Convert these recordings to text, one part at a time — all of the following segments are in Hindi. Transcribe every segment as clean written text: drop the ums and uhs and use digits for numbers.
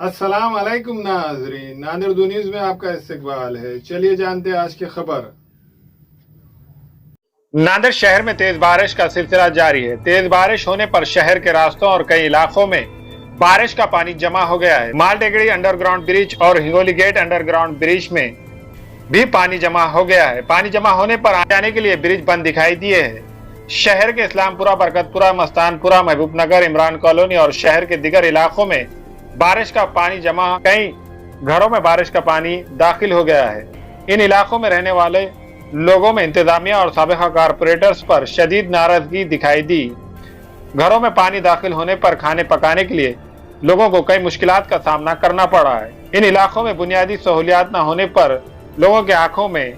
अस्सलाम वालेकुम नाज़रीन, नादिर दो न्यूज़ में आपका इस्तकबाल है। चलिए जानते हैं आज की खबर। नादिर शहर में तेज बारिश का सिलसिला जारी है। तेज बारिश होने पर शहर के रास्तों और कई इलाकों में बारिश का पानी जमा हो गया है। मालटेगड़ी अंडरग्राउंड ब्रिज और हिंगोली गेट अंडरग्राउंड ब्रिज में भी पानी जमा हो गया है। पानी जमा होने पर आने जाने के लिए ब्रिज बंद दिखाई दिए है। शहर के इस्लामपुरा, बरकतपुरा, मस्तानपुरा, महबूबनगर, इमरान कॉलोनी और शहर के दीगर इलाकों में बारिश का पानी जमा, कई घरों में बारिश का पानी दाखिल हो गया है। इन इलाकों में रहने वाले लोगों में इंतजामिया और साबिका कारपोरेटर्स पर शदीद नाराजगी दिखाई दी। घरों में पानी दाखिल होने पर खाने पकाने के लिए लोगों को कई मुश्किलात का सामना करना पड़ा है। इन इलाकों में बुनियादी सहूलियात न होने पर लोगों के आंखों में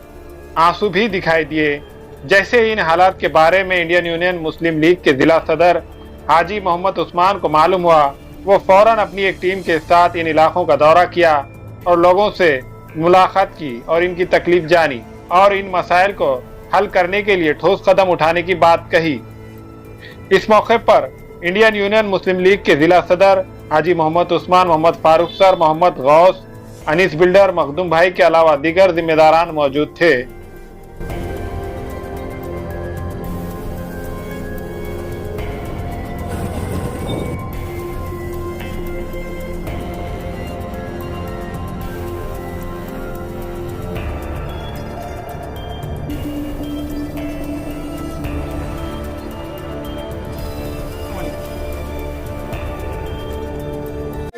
आंसू भी दिखाई दिए। जैसे इन हालात के बारे में इंडियन यूनियन मुस्लिम लीग के जिला सदर हाजी मोहम्मद उस्मान को मालूम हुआ, वो फौरन अपनी एक टीम के साथ इन इलाकों का दौरा किया और लोगों से मुलाकात की और इनकी तकलीफ जानी और इन मसाइल को हल करने के लिए ठोस कदम उठाने की बात कही। इस मौके पर इंडियन यूनियन मुस्लिम लीग के जिला सदर हाजी मोहम्मद उस्मान, मोहम्मद फारूक सर, मोहम्मद गौस, अनीस बिल्डर, मखदूम भाई के अलावा दीगर जिम्मेदारान मौजूद थे।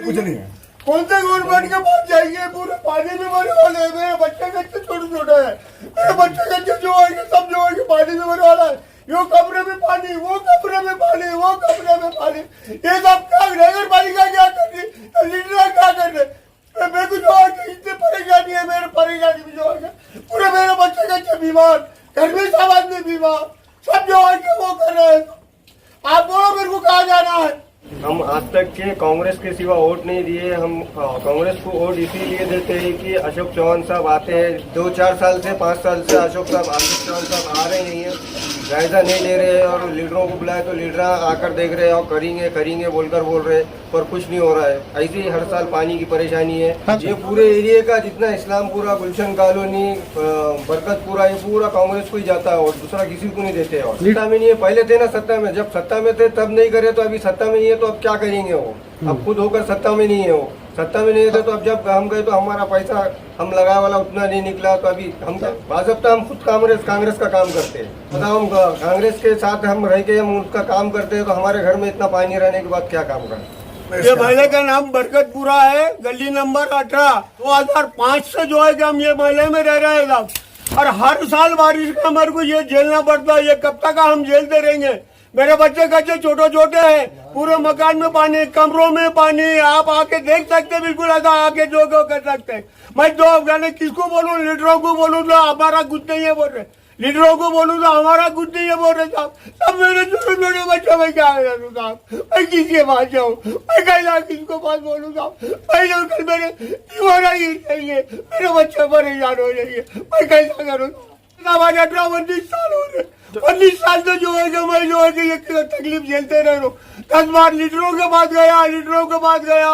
कुछ नहीं है। कौन से गवर्नमेंट के पास जाएंगे? पूरे पानी में मरने वाले हैं। मेरे बच्चे कच्चे छोटे छोटे हैं, मेरे बच्चे कच्चे जो आएंगे सब जो आएंगे पानी में मरने वाला है। यो कमरे में पानी, वो कमरे में पानी, वो कमरे में पानी, ये सब क्या नगर पालिका क्या कर रही, लीडर क्या कर रहे? मेरे को जो आगे इतनी परेशानी है, मेरे परेशानी में जो आगे पूरे मेरे बच्चे कच्चे बीमार, घर में सब आदमी बीमार, सब जो आगे वो कर रहे हैं। आप बोलो मेरे को कहाँ जाना है? हम आज तक के कांग्रेस के सिवा वोट नहीं दिए। हम कांग्रेस को वोट इसीलिए देते हैं कि अशोक चौहान साहब आते हैं। 2-4 साल से 5 साल से अशोक चौहान साहब आ रहे नहीं है, जायजा नहीं ले रहे हैं और लीडरों को बुलाए तो लीडर आकर देख रहे हैं और करेंगे बोलकर बोल रहे हैं, पर कुछ नहीं हो रहा है। ऐसे ही हर साल पानी की परेशानी है। ये पूरे एरिया का जितना इस्लामपुरा, गुलशन कॉलोनी, बरकतपुरा, ये पूरा कांग्रेस को ही जाता है और दूसरा किसी को नहीं देते। और सत्ता में नहीं है, पहले थे ना सत्ता में, जब सत्ता में थे तब नहीं करे तो अभी सत्ता में नहीं है तो अब क्या करेंगे? वो अब खुद होकर सत्ता में नहीं है, वो सत्ता में नहीं थे तो अब जब हम गए तो हमारा पैसा हम लगाया वाला उतना नहीं निकला, तो अभी हम बाज़ाब्ता हम खुद कांग्रेस का काम करते हैं। मतलब हम कांग्रेस के साथ हम रह के हम उसका काम करते हैं, तो हमारे घर में इतना पानी रहने के बाद क्या काम करें? ये महले का नाम बरकतपुरा है, गली नंबर 18। 2005 से जो है कि हम ये महले में रह रहे हैं साहब, और हर साल बारिश का हमारे को ये झेलना पड़ता है। ये कब तक हम झेलते रहेंगे? मेरे बच्चे कच्चे छोटे छोटे हैं, पूरे मकान में पानी, कमरों में पानी, आप आके देख सकते हैं, बिल्कुल ऐसा आके जो कर सकते हैं। मैं तो जाने किसको बोलूं, लीडरों को बोलूं तो हमारा कुछ नहीं है बोल रहे, लीडरों को बोलूं तो हमारा कुछ नहीं है बोल रहे साहब। सब मेरे छोटे छोटे बच्चे मैं क्या करूँ साहब? मैं किसके पास जाऊँ? मैं कैसा किसको पास बोलूँ साहब? मैं जो कल मेरे दीवाना ही चाहिए, मेरे बच्चे परेशान हो जाइए, मैं कैसा करूँ? 18-19 साल हो रहे, 19 साल से जो है कि मैं जो है कि ये तकलीफ झेलते रह रहा हूँ। 10 बार लीडरों के पास गया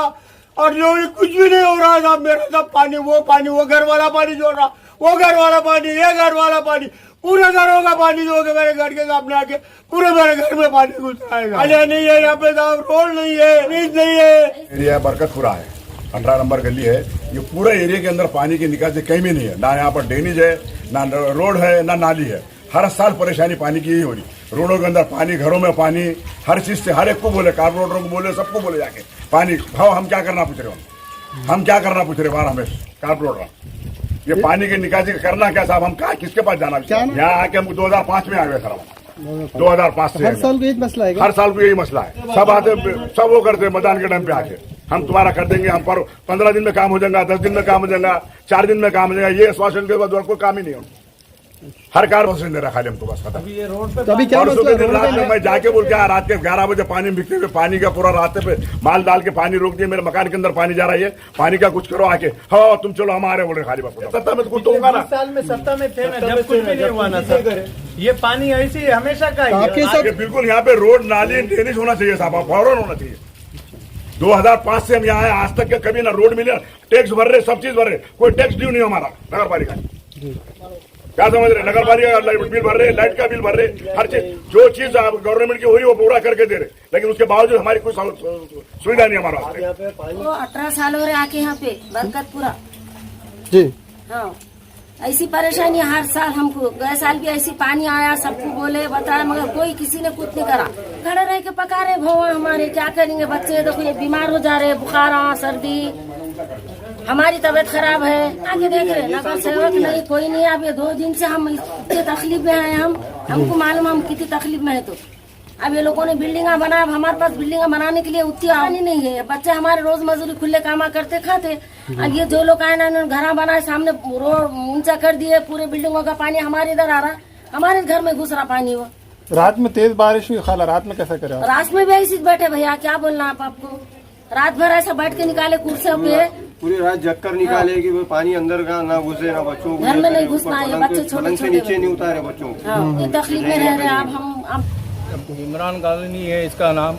और जो कुछ भी नहीं हो रहा साहब। मेरा सब पानी, वो घर वाला पानी जोड़ रहा, वो घर वाला पानी, ये घर वाला पानी, पूरे घरों का पानी जो है मेरे घर के सामने आके पूरे मेरे घर में पानी घुस आएगा। नहीं है यहाँ पे साहब, रोड नहीं है, ब्रिज नहीं है। एरिया बरकतपुरा है, 18 नंबर गली है। ये पूरा एरिया के अंदर पानी की निकासी कहीं भी नहीं है, ना यहाँ पर ड्रेनेज है, ना रोड है, ना नाली है। हर साल परेशानी पानी की ही हो रही। रोडों के अंदर पानी, घरों में पानी, हर चीज से हर एक को बोले, कारपोरेटरों को बोले, सबको बोले जाके पानी भाव। हम क्या करना पूछ रहे? हम क्या करना पूछ रहे बार हमें कारपोरेटर? ये पानी की निकासी करना क्या साहब? हम कहा किसके पास जाना? यहाँ आके हम 2005 में आ गए सर, 2005 से हर साल को यही मसला है। हर साल को यही मसला है। सब आते, सब वो करते मतदान के टाइम पे आके हम तुम्हारा कर देंगे, हम पर 15 दिन में काम हो जाएगा, 10 दिन में काम हो जाएगा, 4 दिन में काम हो जाएगा। ये आश्वासन के बाद और कोई काम ही नहीं हो। हर कार दे रखा हमको बस खत्म। तो अभी क्या परसों मसला के दिन रात में है? मैं जाके बोल के रात के 11 बजे पानी बिकते हुए पानी का पूरा रास्ते पे माल डाल के पानी रोक दिए। मेरे मकान के अंदर पानी जा रहा है, पानी का कुछ करो आके। हाँ तुम चलो, हमारे बोल रहे खाली बापू सत्ता में तो कुछ तो होगा ना। साल में सत्ता में थे ना, जब कुछ भी नहीं हुआ ना सर। ये पानी ऐसी हमेशा का ही है। बिल्कुल यहाँ पे रोड, नाली, ड्रेनेज होना चाहिए साहब, फौरन होना चाहिए। 2005 से हम यहाँ आए, आज तक के कभी ना रोड मिले, टैक्स भर रहे, सब चीज भर रहे, कोई टैक्स ड्यू नहीं हमारा नगर पालिका। क्या समझ रहे, नगर पालिका का बिल भर रहे, लाइट का बिल भर रहे, हर चीज जो चीज गवर्नमेंट की हो रही है वो पूरा करके दे रहे, लेकिन उसके बावजूद हमारी कोई सुविधा नहीं हमारा। वो 18 साल हो रहे आके यहाँ पे बरकतपुरा। जी हाँ, ऐसी परेशानी हर साल हमको, गए साल भी ऐसी पानी आया, सबको बोले बताया, मगर कोई किसी ने कुछ नहीं करा। खड़े रह के पका रहे भगवान हमारे, क्या करेंगे बच्चे, देखो ये बीमार हो जा रहे, बुखार सर्दी, हमारी तबीयत खराब है। आगे देख रहे नगर सेवक नहीं, कोई नहीं। अब ये 2 दिन से हम इतनी तकलीफ में हैं, हमको मालूम हम कितनी तकलीफ में है। तो अब ये लोगों ने बिल्डिंगा बनाया, हमारे पास बिल्डिंगा बनाने के लिए उतनी आनी नहीं है। बच्चे हमारे रोज मजदूरी खुले कामा करते खाते। अब ये जो लोग आए ना, उन्होंने घर बनाए, सामने रोड ऊंचा कर दिए, पूरे बिल्डिंगों का पानी हमारे इधर आ रहा, हमारे घर में घुस रहा पानी। वो रात में तेज बारिश हुई, खाला रात में कैसा करा? रात में भी ऐसी बैठे भैया, क्या बोलना आपको, रात भर ऐसा बैठ के निकाले कुर्सियों पे, पूरी रात जगकर निकाले कि वो पानी अंदर का ना घुसे, ना बच्चों को घर में नहीं घुसना है, बच्चे छोटे छोटे नीचे नहीं उतारे बच्चों को। हाँ, ये तकलीफ में रह रहे हैं। अब इमरान कॉलोनी है इसका नाम,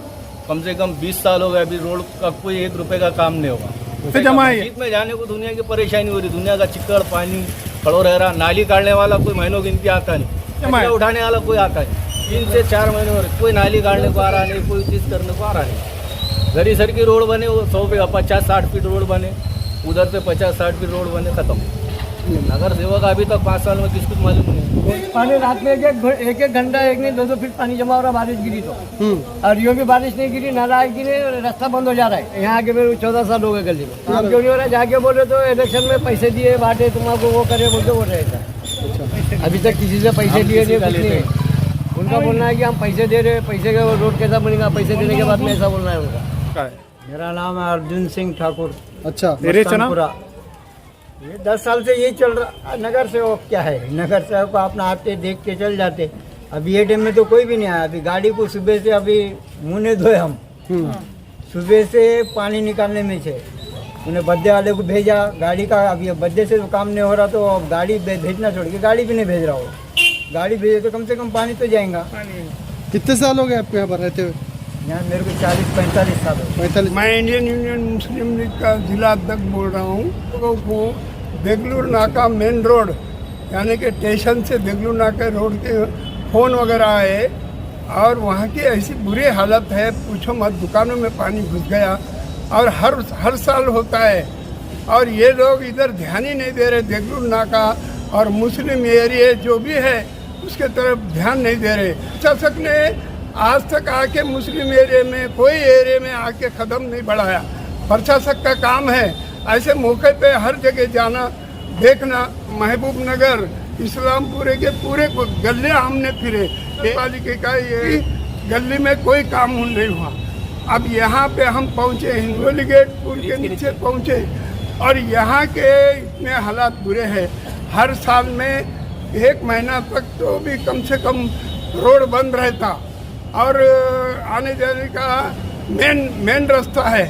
कम से कम 20 साल हो गए, अभी रोड का कोई 1 रुपए का काम नहीं होगा। जमा है मस्जिद में जाने को दुनिया की परेशानी हो रही, दुनिया का चिक्कड़ पानी खड़ो रह रहा, नाली काटने वाला कोई महीनों गिनती आता नहीं, कचरा उठाने वाला कोई आता नहीं। 3 से 4 महीने हो रहे, कोई नाली काटने को आ रहा नहीं, कोई चीज करने को आ रहा नहीं। घरी सर की रोड बने, वो 50-60 फीट रोड बने, उधर से 50-60 फीट रोड बने, खत्म। नगर सेवक अभी तक 5 साल में किसकुछ मालूम नहीं। पानी रात में एक घंटा 1 नहीं 2 फीट पानी जमा हो रहा, बारिश गिरी तो। और यूँ भी बारिश नहीं गिरी, नाला गिरे, रास्ता बंद हो जा रहा है। यहाँ आके मेरे 14 साल हो गए गली में, काम क्यों नहीं हो रहा है? जाके बोले तो इलेक्शन में पैसे दिए बांटे, तुम्हारा वो करे बोलते वो रहेगा। अभी तक किसी से पैसे लिए नहीं, कुछ नहीं। उनका बोलना है कि हम पैसे दे रहे, पैसे का रोड कैसा बनेगा, पैसे देने के बाद में ऐसा बोलना है उनका। मेरा नाम है अर्जुन सिंह ठाकुर। अच्छा, मस्तानपुरा। ये 10 साल से यही चल रहा। नगर सेवक क्या है, नगर सेवक को अपना आते देख के चल जाते। अभी ये टाइम में तो कोई भी नहीं आया। अभी गाड़ी को सुबह से अभी मुँह नहीं धोए हम, सुबह से पानी निकालने में थे। उन्हें बद्दे वाले को भेजा गाड़ी का, अभी बद्दे से तो काम नहीं हो रहा, तो अब गाड़ी भेजना छोड़ के गाड़ी भी नहीं भेज रहा हो। गाड़ी भेजे तो कम से कम पानी तो जाएगा। कितने साल हो गए आपको यहाँ पर रहते हुए? यहाँ मेरे को 40-45 साल हो। 45। मैं इंडियन यूनियन मुस्लिम लीग का जिला अध्यक्ष बोल रहा हूँ। लोगों को देगलूर नाका मेन रोड, यानी कि स्टेशन से देगलूर नाका रोड के फोन वगैरह आए, और वहाँ की ऐसी बुरी हालत है, पूछो मत। दुकानों में पानी घुस गया, और हर साल होता है। और ये लोग इधर ध्यान ही नहीं दे रहे। देगलूर नाका और मुस्लिम एरिया जो भी है उसके तरफ ध्यान नहीं दे रहे। शासक ने आज तक आके मुस्लिम एरिया में, कोई एरिया में आके कदम नहीं बढ़ाया। प्रशासक का काम है ऐसे मौके पे हर जगह जाना, देखना। महबूब नगर, इस्लामपुरे के पूरे गले हमने फिरे, पालिका का ये गली में कोई काम नहीं हुआ। अब यहाँ पे हम पहुँचे, हिंगोली गेट पुल के नीचे पहुँचे, और यहाँ के इतने हालात बुरे हैं। हर साल में 1 महीना तक तो भी कम से कम रोड बंद रहता, और आने जाने का मेन रास्ता है।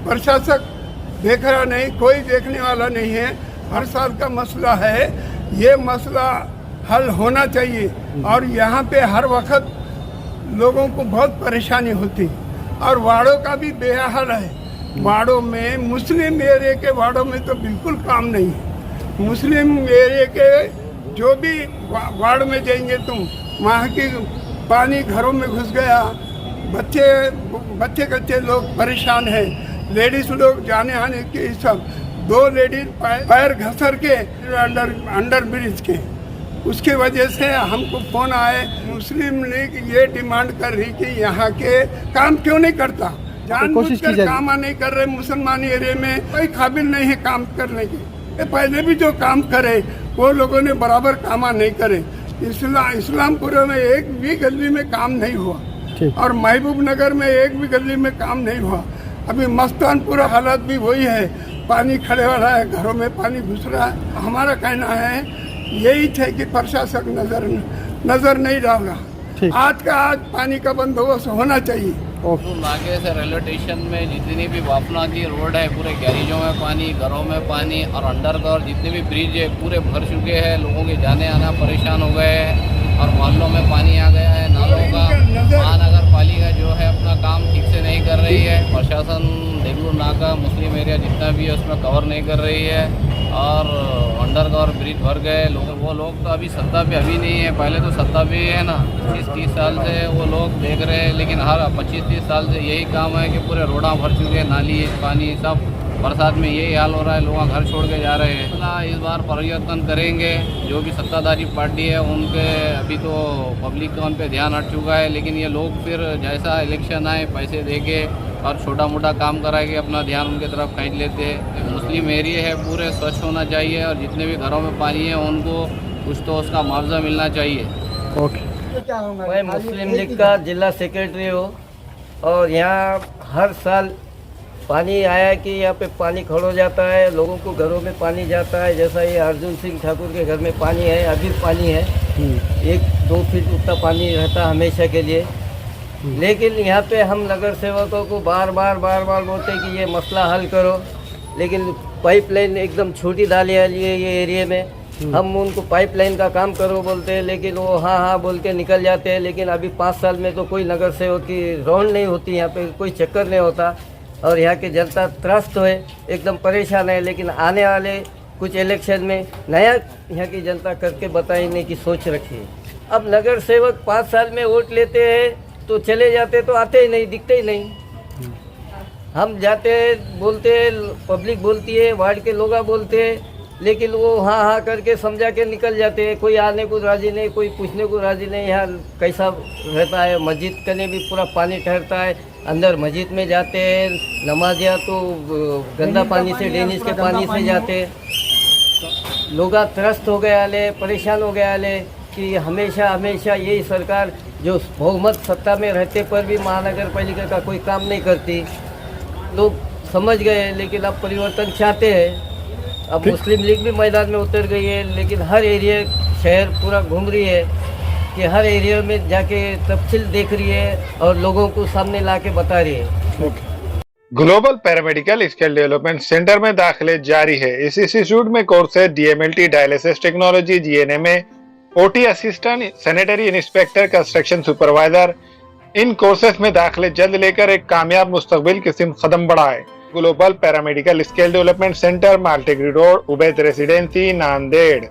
प्रशासक देख रहा नहीं, कोई देखने वाला नहीं है। हर साल का मसला है, ये मसला हल होना चाहिए। और यहाँ पे हर वक्त लोगों को बहुत परेशानी होती, और वार्डों का भी बेहाल है। वार्डों में, मुस्लिम एरिया के वार्डों में तो बिल्कुल काम नहीं है। मुस्लिम एरिया के जो भी वार्ड में जाएंगे तुम, वहाँ की पानी घरों में घुस गया, बच्चे लोग परेशान हैं, लेडीज लोग जाने आने के सब। 2 लेडीज पैर घसर के अंडर ब्रिज के, उसकी वजह से हमको फोन आए। मुस्लिम लीग ये डिमांड कर रही कि यहाँ के काम क्यों नहीं करता, जानबूझकर काम नहीं कर रहे। मुसलमान एरिया में कोई काबिल नहीं है काम करने के। पहले भी जो काम करे वो लोगों ने बराबर कामा नहीं करे। इस्लामपुर में एक भी गली में काम नहीं हुआ, और महबूब नगर में एक भी गली में काम नहीं हुआ। अभी मस्तानपुरा हालत भी वही है, पानी खड़े वाला है, घरों में पानी घुस रहा है। हमारा कहना है यही थे कि प्रशासक नजर नहीं डाला। आज का आज पानी का बंदोबस्त होना चाहिए। नाके से रेलवे स्टेशन में जितनी भी बापना की रोड है, पूरे गैरेजों में पानी, घरों में पानी, और अंडर का और जितने भी ब्रिज है पूरे भर चुके हैं। लोगों के जाने आना परेशान हो गए हैं, और मोहल्लों में पानी आ गया है। नालों का महानगर पालिका जो है अपना काम ठीक से नहीं कर रही है। प्रशासन देगलूर नाका मुस्लिम एरिया जितना भी है उसमें कवर नहीं कर रही है और अंडर कवर ब्रिज भर गए लोग। वो लोग तो अभी सत्ता पे अभी नहीं है, पहले तो सत्ता पे है ना। 25-30 साल से वो लोग देख रहे हैं, लेकिन हर 25-30 साल से यही काम है कि पूरे रोड़ा भर चुके हैं, नाली पानी सब। बरसात में यही हाल हो रहा है, लोग घर छोड़ के जा रहे हैं। इस बार परिवर्तन करेंगे, जो भी सत्ताधारी पार्टी है उनके अभी तो पब्लिक का उन पर ध्यान हट चुका है, लेकिन ये लोग फिर जैसा इलेक्शन आए पैसे देके और छोटा मोटा काम करा के अपना ध्यान उनके तरफ खींच लेते हैं। मुस्लिम एरिया है, पूरे स्वच्छ होना चाहिए और जितने भी घरों में पानी है उनको कुछ तो उसका मुआवजा मिलना चाहिए। मैं मुस्लिम लीग का जिला सेक्रेटरी हूँ और यहाँ हर साल पानी आया कि यहाँ पे पानी खड़ा हो जाता है, लोगों को घरों में पानी जाता है। जैसा ये अर्जुन सिंह ठाकुर के घर में पानी है, अभी पानी है 1-2 फीट उतना पानी रहता हमेशा के लिए। लेकिन यहाँ पे हम नगर सेवकों को बार बार बोलते हैं कि ये मसला हल करो, लेकिन पाइपलाइन एकदम छोटी डाली है ये एरिया में। हम उनको पाइपलाइन का काम करो बोलते हैं, लेकिन वो हाँ बोल के निकल जाते हैं। लेकिन अभी 5 साल में तो कोई नगर सेवक की रौंड नहीं होती, यहाँ पे कोई चक्कर नहीं होता और यहाँ की जनता त्रस्त है, एकदम परेशान है। लेकिन आने वाले कुछ इलेक्शन में नया यहाँ की जनता करके बताने की सोच रखी है। अब नगर सेवक 5 साल में वोट लेते हैं तो चले जाते, तो आते ही नहीं, दिखते ही नहीं। हम जाते हैं, बोलते हैं, पब्लिक बोलती है, वार्ड के लोग बोलते हैं, लेकिन वो हाँ करके समझा के निकल जाते हैं। कोई आने को राजी नहीं, कोई पूछने को राजी नहीं। यहाँ कैसा रहता है, मस्जिद कने भी पूरा पानी ठहरता है। अंदर मस्जिद में जाते हैं नमाजिया तो गंदा पानी से, ड्रेनेज के पानी से जाते हैं। लोग त्रस्त हो गए आले, परेशान हो गए आले कि हमेशा यही सरकार जो बहुमत सत्ता में रहते पर भी महानगर पालिका का कोई काम नहीं करती। लोग समझ गए, लेकिन अब परिवर्तन चाहते हैं। अब मुस्लिम लीग भी मैदान में उतर गई है, लेकिन हर एरिया शहर पूरा घूम रही है कि हर एरिया में जाके तफसील देख रही है और लोगों को सामने ला के बता रही है। Global paramedical skill development centre में दाखिले जारी है। इस इंस्टीट्यूट में कोर्स है DMLT dialysis technology, GNMA, OT assistant, sanitary inspector, construction supervisor. इन कोर्सेज में दाखिले जल्द लेकर एक कामयाब मुस्तकबिल की सिमत कदम बढ़ाए। Global paramedical skill development centre, Maltekdi road, Ubaid residency, Nanded.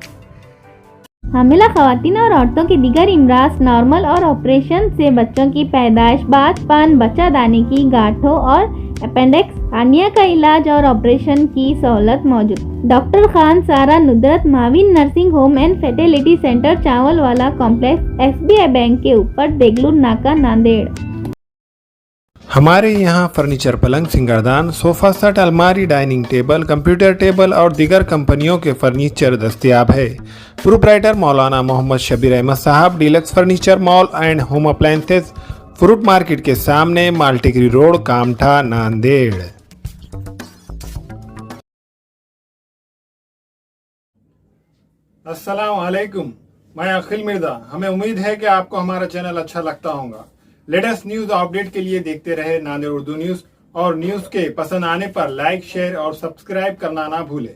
हामिला खवातीन और औरतों के दीगर इमराज, नॉर्मल और ऑपरेशन से बच्चों की पैदाइश, बात पान, बच्चा दाने की गांठों और अपेंडिक्स, हार्निया का इलाज और ऑपरेशन की सहूलत मौजूद। Doctor Khan Sara Nudrat Mavin nursing home and fertility centre, चावल वाला कॉम्प्लेक्स, SBI बैंक के ऊपर, देगलूर नाका, नांदेड़। हमारे यहाँ फर्नीचर, पलंग, सिंगारदान, सोफा सेट, अलमारी, डाइनिंग टेबल, कंप्यूटर टेबल और दीगर कंपनियों के फर्नीचर दस्तयाब है। प्रोप्राइटर मौलाना मोहम्मद शबीर अहमद साहब, deluxe furniture mall and home appliances, fruit market के सामने, माल्टेगरी रोड, कामठा, नांदेड़। अस्सलाम वालेकुम, मैं अखिल मिर्जा। हमें उम्मीद है कि आपको हमारा चैनल अच्छा लगता होगा। लेटेस्ट न्यूज अपडेट के लिए देखते रहे नांदेड़ उर्दू न्यूज और न्यूज के पसंद आने पर लाइक, शेयर और सब्सक्राइब करना ना भूलें।